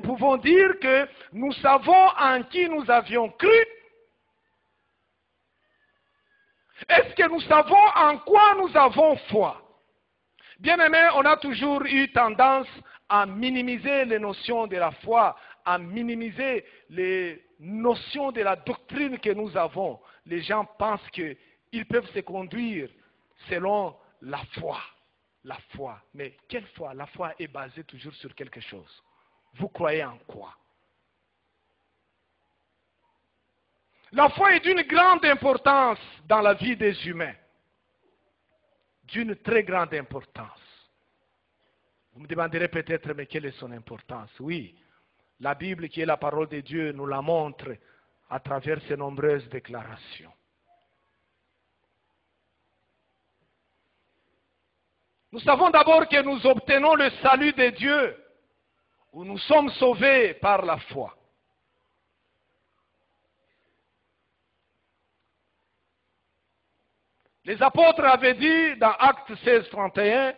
pouvons dire que nous savons en qui nous avions cru? Est-ce que nous savons en quoi nous avons foi? Bien-aimés, on a toujours eu tendance à minimiser les notions de la foi, à minimiser les notions de la doctrine que nous avons. Les gens pensent qu'ils peuvent se conduire selon la foi. La foi. Mais quelle foi? La foi est basée toujours sur quelque chose. Vous croyez en quoi? La foi est d'une grande importance dans la vie des humains. D'une très grande importance. Vous me demanderez peut-être, mais quelle est son importance? Oui, la Bible qui est la parole de Dieu nous la montre à travers ses nombreuses déclarations. Nous savons d'abord que nous obtenons le salut de Dieu, où nous sommes sauvés par la foi. Les apôtres avaient dit dans Actes 16, 31,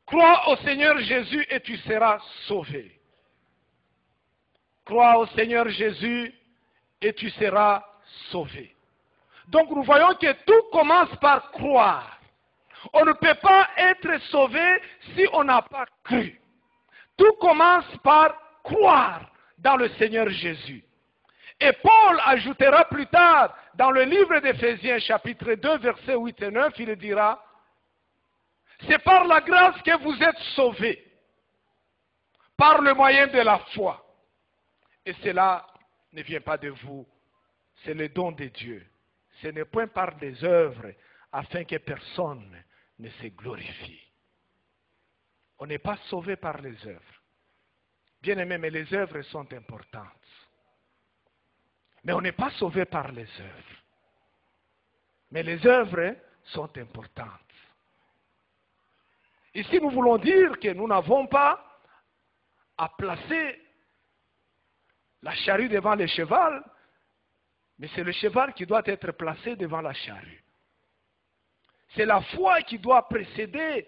crois au Seigneur Jésus et tu seras sauvé. Crois au Seigneur Jésus et tu seras sauvé. Donc nous voyons que tout commence par croire. On ne peut pas être sauvé si on n'a pas cru. Tout commence par croire dans le Seigneur Jésus. Et Paul ajoutera plus tard dans le livre d'Éphésiens chapitre 2 versets 8 et 9, il dira, c'est par la grâce que vous êtes sauvés, par le moyen de la foi. Et cela ne vient pas de vous, c'est le don de Dieu. Ce n'est point par des œuvres afin que personne ne se glorifie. On n'est pas sauvé par les œuvres. Bien aimé, mais les œuvres sont importantes. Mais on n'est pas sauvé par les œuvres. Mais les œuvres sont importantes. Ici, nous voulons dire que nous n'avons pas à placer la charrue devant le cheval, mais c'est le cheval qui doit être placé devant la charrue. C'est la foi qui doit précéder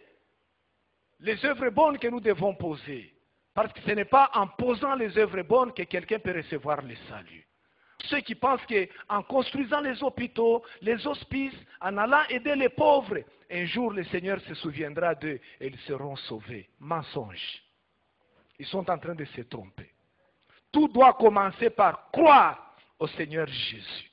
les œuvres bonnes que nous devons poser. Parce que ce n'est pas en posant les œuvres bonnes que quelqu'un peut recevoir le salut. Ceux qui pensent qu'en construisant les hôpitaux, les hospices, en allant aider les pauvres, un jour le Seigneur se souviendra d'eux et ils seront sauvés. Mensonge. Ils sont en train de se tromper. Tout doit commencer par croire au Seigneur Jésus.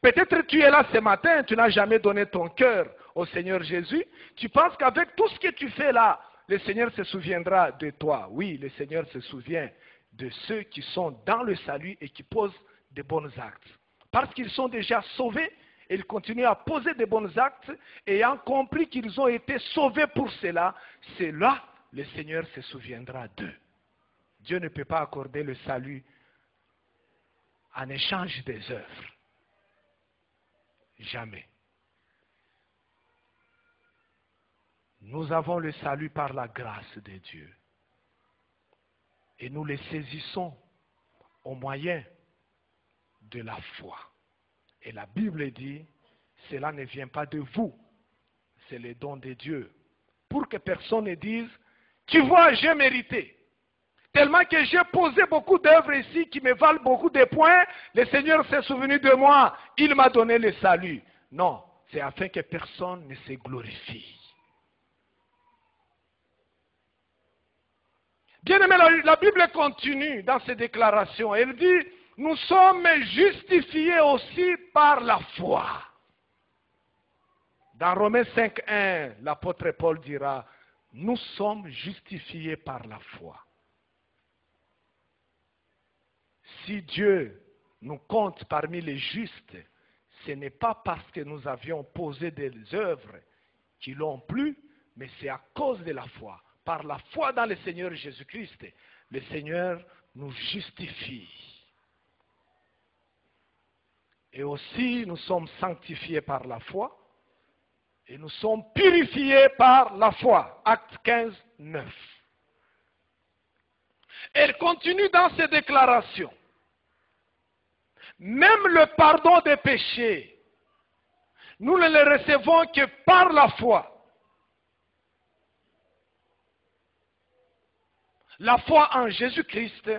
Peut-être tu es là ce matin, tu n'as jamais donné ton cœur au Seigneur Jésus. Tu penses qu'avec tout ce que tu fais là, le Seigneur se souviendra de toi. Oui, le Seigneur se souvient de ceux qui sont dans le salut et qui posent de bons actes. Parce qu'ils sont déjà sauvés, ils continuent à poser de bons actes, ayant compris qu'ils ont été sauvés pour cela, c'est là le Seigneur se souviendra d'eux. Dieu ne peut pas accorder le salut en échange des œuvres. Jamais. Nous avons le salut par la grâce de Dieu. Et nous le saisissons au moyen de la foi. Et la Bible dit, cela ne vient pas de vous, c'est le don de Dieu. Pour que personne ne dise, tu vois, j'ai mérité. Tellement que j'ai posé beaucoup d'œuvres ici qui me valent beaucoup de points, le Seigneur s'est souvenu de moi, il m'a donné le salut. Non, c'est afin que personne ne se glorifie. Bien aimé, la Bible continue dans ses déclarations. Elle dit, nous sommes justifiés aussi par la foi. Dans Romains 5.1, l'apôtre Paul dira, nous sommes justifiés par la foi. Si Dieu nous compte parmi les justes, ce n'est pas parce que nous avions posé des œuvres qui l'ont plu, mais c'est à cause de la foi. Par la foi dans le Seigneur Jésus-Christ, le Seigneur nous justifie. Et aussi, nous sommes sanctifiés par la foi et nous sommes purifiés par la foi. Acte 15, 9. Elle continue dans ses déclarations. Même le pardon des péchés, nous ne le recevons que par la foi. La foi en Jésus-Christ,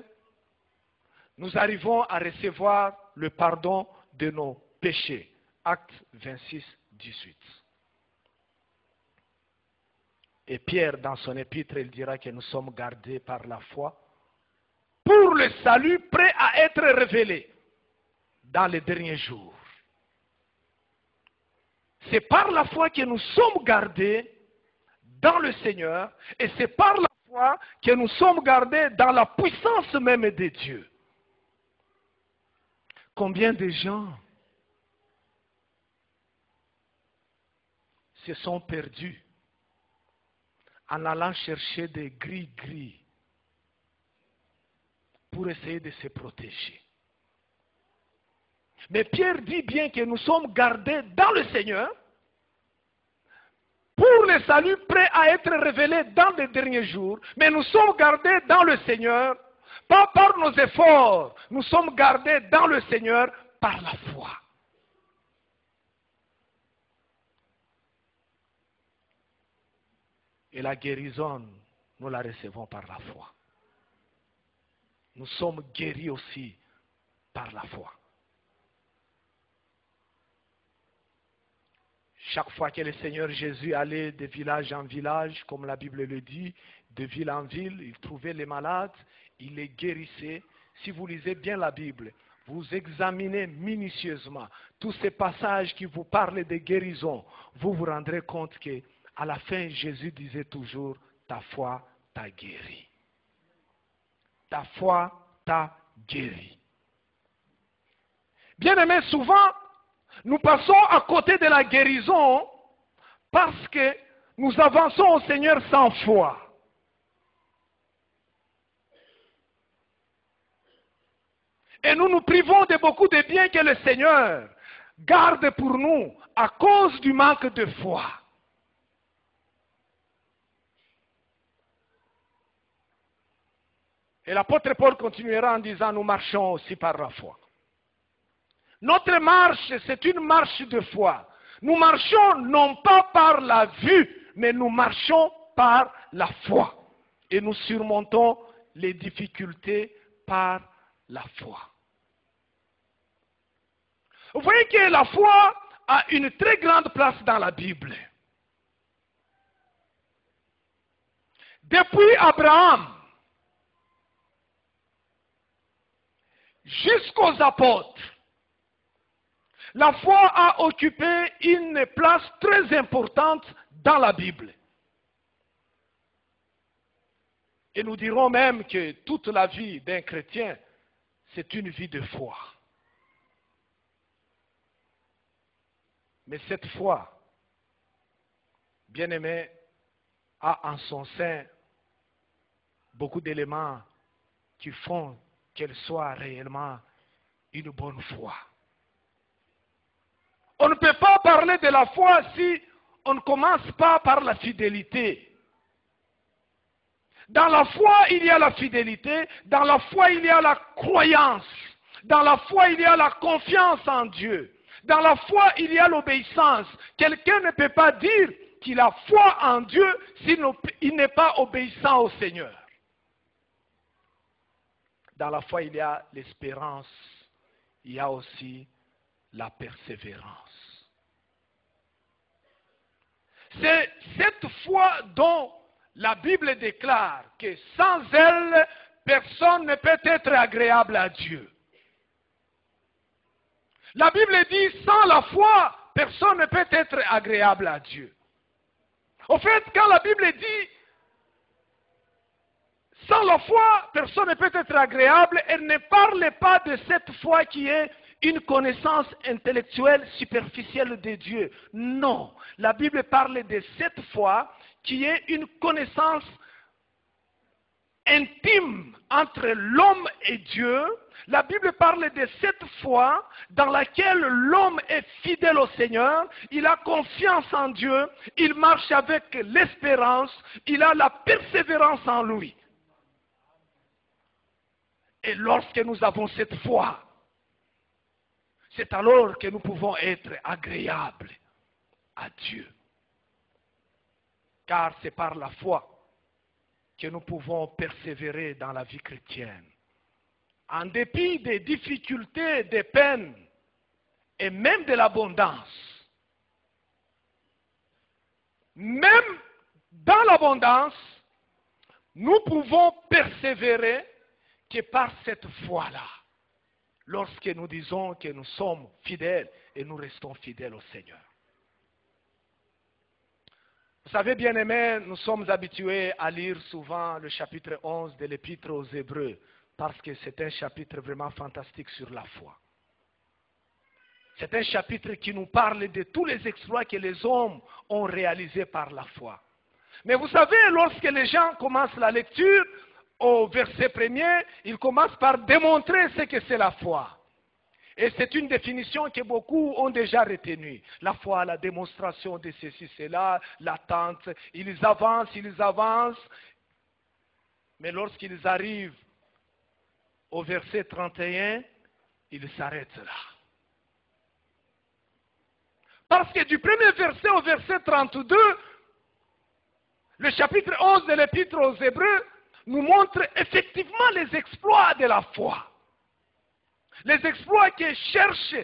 nous arrivons à recevoir le pardon de nos péchés. Acte 26, 18. Et Pierre, dans son épître, il dira que nous sommes gardés par la foi pour le salut prêt à être révélé dans les derniers jours. C'est par la foi que nous sommes gardés dans le Seigneur et c'est par la foi que nous sommes gardés dans la puissance même de Dieu. Combien de gens se sont perdus en allant chercher des gris-gris pour essayer de se protéger. Mais Pierre dit bien que nous sommes gardés dans le Seigneur pour le salut prêt à être révélé dans les derniers jours. Mais nous sommes gardés dans le Seigneur, pas par nos efforts. Nous sommes gardés dans le Seigneur par la foi. Et la guérison, nous la recevons par la foi. Nous sommes guéris aussi par la foi. Chaque fois que le Seigneur Jésus allait de village en village, comme la Bible le dit, de ville en ville, il trouvait les malades, il les guérissait. Si vous lisez bien la Bible, vous examinez minutieusement tous ces passages qui vous parlent de guérison, vous vous rendrez compte que à la fin, Jésus disait toujours, ta foi t'a guéri. Ta foi t'a guéri. Bien aimé, souvent, nous passons à côté de la guérison parce que nous avançons au Seigneur sans foi. Et nous nous privons de beaucoup de biens que le Seigneur garde pour nous à cause du manque de foi. Et l'apôtre Paul continuera en disant, nous marchons aussi par la foi. Notre marche, c'est une marche de foi. Nous marchons non pas par la vue, mais nous marchons par la foi. Et nous surmontons les difficultés par la foi. Vous voyez que la foi a une très grande place dans la Bible. Depuis Abraham jusqu'aux apôtres, la foi a occupé une place très importante dans la Bible. Et nous dirons même que toute la vie d'un chrétien, c'est une vie de foi. Mais cette foi, bien aimé, a en son sein beaucoup d'éléments qui font qu'elle soit réellement une bonne foi. On ne peut pas parler de la foi si on ne commence pas par la fidélité. Dans la foi, il y a la fidélité. Dans la foi, il y a la croyance. Dans la foi, il y a la confiance en Dieu. Dans la foi, il y a l'obéissance. Quelqu'un ne peut pas dire qu'il a foi en Dieu s'il n'est pas obéissant au Seigneur. Dans la foi, il y a l'espérance. Il y a aussi la persévérance. C'est cette foi dont la Bible déclare que sans elle, personne ne peut être agréable à Dieu. La Bible dit, sans la foi, personne ne peut être agréable à Dieu. Au fait, quand la Bible dit, sans la foi, personne ne peut être agréable, elle ne parle pas de cette foi qui est une connaissance intellectuelle superficielle de Dieu. Non, la Bible parle de cette foi qui est une connaissance intime entre l'homme et Dieu. La Bible parle de cette foi dans laquelle l'homme est fidèle au Seigneur, il a confiance en Dieu, il marche avec l'espérance, il a la persévérance en lui. Et lorsque nous avons cette foi, c'est alors que nous pouvons être agréables à Dieu. Car c'est par la foi que nous pouvons persévérer dans la vie chrétienne. En dépit des difficultés, des peines et même de l'abondance. Même dans l'abondance, nous pouvons persévérer que par cette foi-là. Lorsque nous disons que nous sommes fidèles et nous restons fidèles au Seigneur. Vous savez, bien-aimés, nous sommes habitués à lire souvent le chapitre 11 de l'Épître aux Hébreux, parce que c'est un chapitre vraiment fantastique sur la foi. C'est un chapitre qui nous parle de tous les exploits que les hommes ont réalisés par la foi. Mais vous savez, lorsque les gens commencent la lecture, au verset premier, ils commencent par démontrer ce que c'est la foi. Et c'est une définition que beaucoup ont déjà retenue. La foi, la démonstration de ceci, cela, l'attente. Ils avancent. Mais lorsqu'ils arrivent au verset 31, ils s'arrêtent là. Parce que du premier verset au verset 32, le chapitre 11 de l'Épître aux Hébreux nous montre effectivement les exploits de la foi. Les exploits que cherche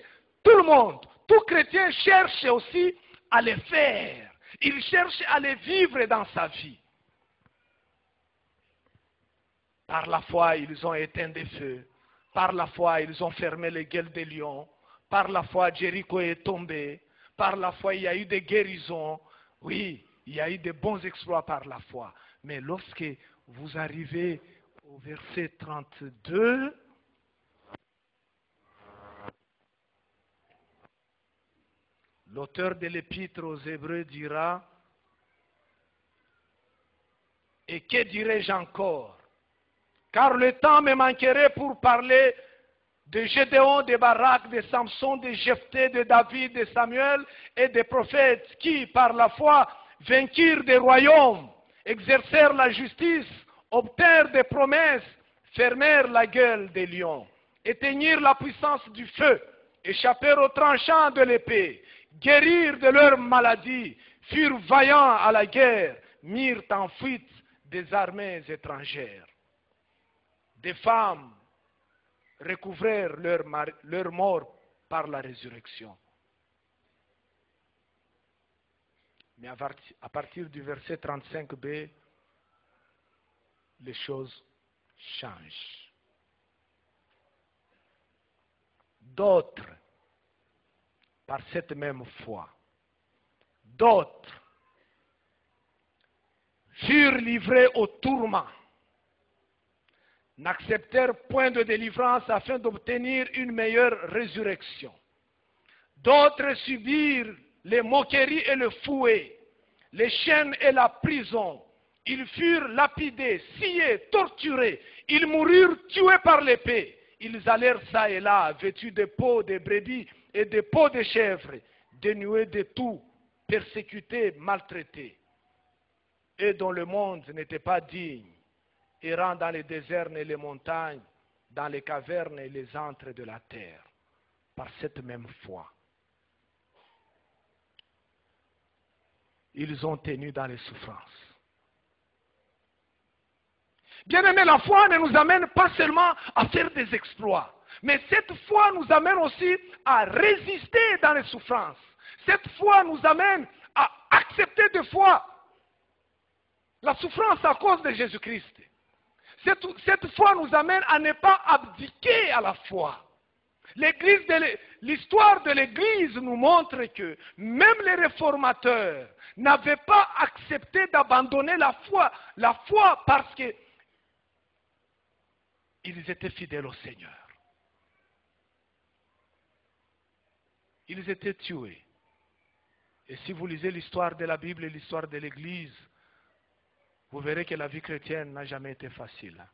tout le monde. Tout chrétien cherche aussi à les faire. Il cherche à les vivre dans sa vie. Par la foi, ils ont éteint des feux. Par la foi, ils ont fermé les gueules des lions. Par la foi, Jéricho est tombé. Par la foi, il y a eu des guérisons. Oui, il y a eu de bons exploits par la foi. Mais lorsque vous arrivez au verset 32, l'auteur de l'Épître aux Hébreux dira, « Et que dirais-je encore? Car le temps me manquerait pour parler de Gédéon, de Barak, de Samson, de Jephthé, de David, de Samuel et des prophètes qui, par la foi, vainquirent des royaumes, exercèrent la justice, obtinrent des promesses, fermèrent la gueule des lions, éteignirent la puissance du feu, échappèrent aux tranchants de l'épée, guérirent de leur maladie, furent vaillants à la guerre, mirent en fuite des armées étrangères. Des femmes recouvrèrent leur mort par la résurrection. Mais à partir du verset 35b, les choses changent. D'autres, par cette même foi, d'autres furent livrés au tourment, n'acceptèrent point de délivrance afin d'obtenir une meilleure résurrection. D'autres subirent les moqueries et le fouet, les chaînes et la prison. Ils furent lapidés, sciés, torturés. Ils moururent tués par l'épée. Ils allèrent çà et là, vêtus de peaux de brebis et de peaux de chèvres, dénués de tout, persécutés, maltraités, et dont le monde n'était pas digne, errant dans les déserts et les montagnes, dans les cavernes et les antres de la terre, par cette même foi. Ils ont tenu dans les souffrances. Bien-aimés, la foi ne nous amène pas seulement à faire des exploits, mais cette foi nous amène aussi à résister dans les souffrances. Cette foi nous amène à accepter des fois la souffrance à cause de Jésus-Christ. Cette foi nous amène à ne pas abdiquer à la foi. L'histoire de l'Église nous montre que même les réformateurs n'avaient pas accepté d'abandonner la foi parce que ils étaient fidèles au Seigneur. Ils étaient tués. Et si vous lisez l'histoire de la Bible et l'histoire de l'Église, vous verrez que la vie chrétienne n'a jamais été facile.